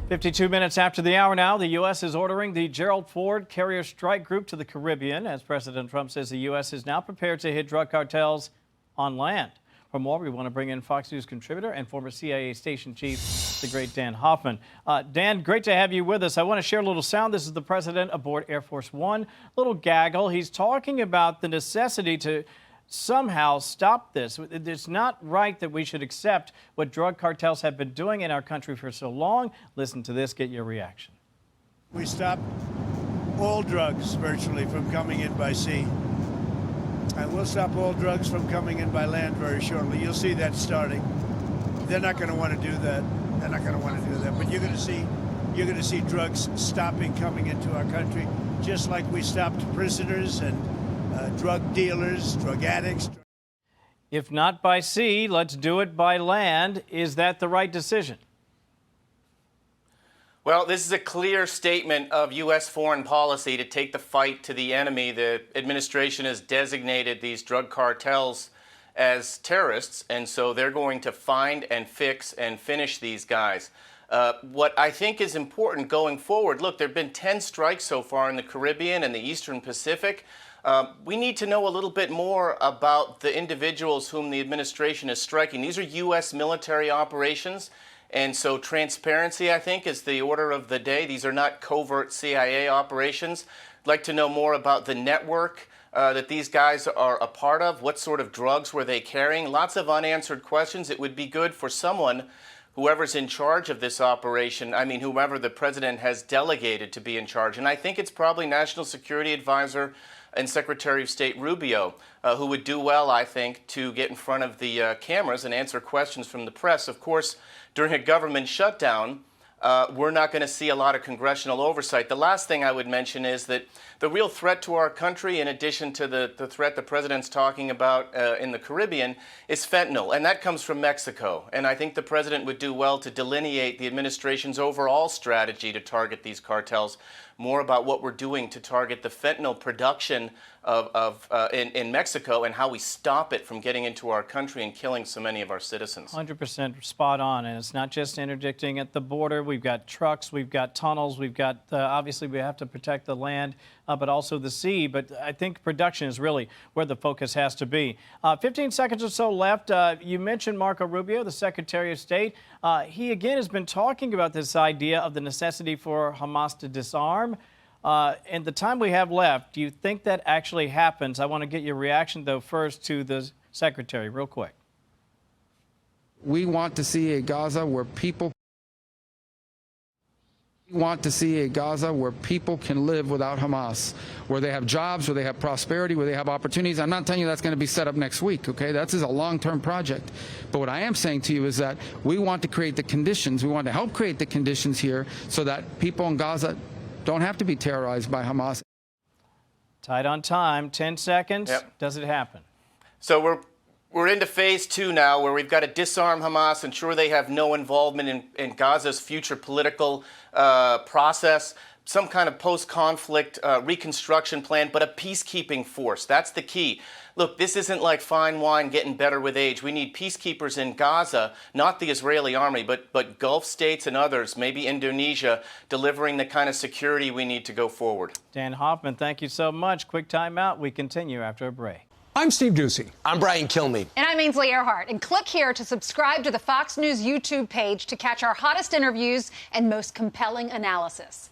52 minutes after the hour now, the U.S. is ordering the Gerald Ford Carrier Strike Group to the Caribbean as President Trump says the U.S. is now prepared to hit drug cartels on land. For more, we want to bring in Fox News contributor and former CIA station chief, the great Dan Hoffman. Dan, great to have you with us. I want to share a little sound. This is the president aboard Air Force One. Little gaggle. He's talking about the necessity to somehow stop this. It's not right that we should accept what drug cartels have been doing in our country for so long. Listen to this, get your reaction. We stopped all drugs virtually from coming in by sea. And we'll stop all drugs from coming in by land very shortly. You'll see that starting. They're not going to want to do that. They're not going to want to do that. But you're going to see drugs stopping coming into our country, just like we stopped prisoners and drug dealers, drug addicts. If not by sea, let's do it by land. Is that the right decision? Well, this is a clear statement of U.S. foreign policy to take the fight to the enemy. The administration has designated these drug cartels as terrorists, and so they're going to find and fix and finish these guys. What I think is important going forward, look, there have been 10 strikes so far in the Caribbean and the Eastern Pacific. We need to know a little bit more about the individuals whom the administration is striking. These are U.S. military operations, and so transparency, I think, is the order of the day. These are not covert CIA operations. I'd like to know more about the network that these guys are a part of. What sort of drugs were they carrying? Lots of unanswered questions. It would be good for someone, whoever's in charge of this operation, whoever the president has delegated to be in charge. And I think it's probably National Security Advisor and Secretary of State Rubio, who would do well, I think, to get in front of the cameras and answer questions from the press. Of course, during a government shutdown, we're not going to see a lot of congressional oversight. The last thing I would mention is that the real threat to our country, in addition to the threat the president's talking about in the Caribbean, is fentanyl, and that comes from Mexico. And I think the president would do well to delineate the administration's overall strategy to target these cartels, more about what we're doing to target the fentanyl production in Mexico and how we stop it from getting into our country and killing so many of our citizens. 100% spot on, and it's not just interdicting at the border. We've got trucks, we've got tunnels, we've got, obviously we have to protect the land, but also the sea. But I think production is really where the focus has to be. 15 seconds or so left. You mentioned Marco Rubio, the Secretary of State. He again has been talking about this idea of the necessity for Hamas to disarm. And the time we have left, do you think that actually happens? I want to get your reaction, though, first to the Secretary, real quick. We want to see a Gaza where people can live without Hamas, where they have jobs, where they have prosperity, where they have opportunities. I'm not telling you that's going to be set up next week, okay? That's a long-term project. But what I am saying to you is that we want to create the conditions, we want to help create the conditions here so that people in Gaza don't have to be terrorized by Hamas. Tight on time, 10 seconds. Yep. Does it happen? So we're into phase 2 now, where we've got to disarm Hamas, ensure they have no involvement in Gaza's future political process, some kind of post-conflict reconstruction plan, but a peacekeeping force. That's the key. Look, this isn't like fine wine getting better with age. We need peacekeepers in Gaza, not the Israeli army, but Gulf states and others, maybe Indonesia, delivering the kind of security we need to go forward. Dan Hoffman, thank you so much. Quick timeout. We continue after a break. I'm Steve Doocy. I'm Brian Kilmeade. And I'm Ainsley Earhart. And click here to subscribe to the Fox News YouTube page to catch our hottest interviews and most compelling analysis.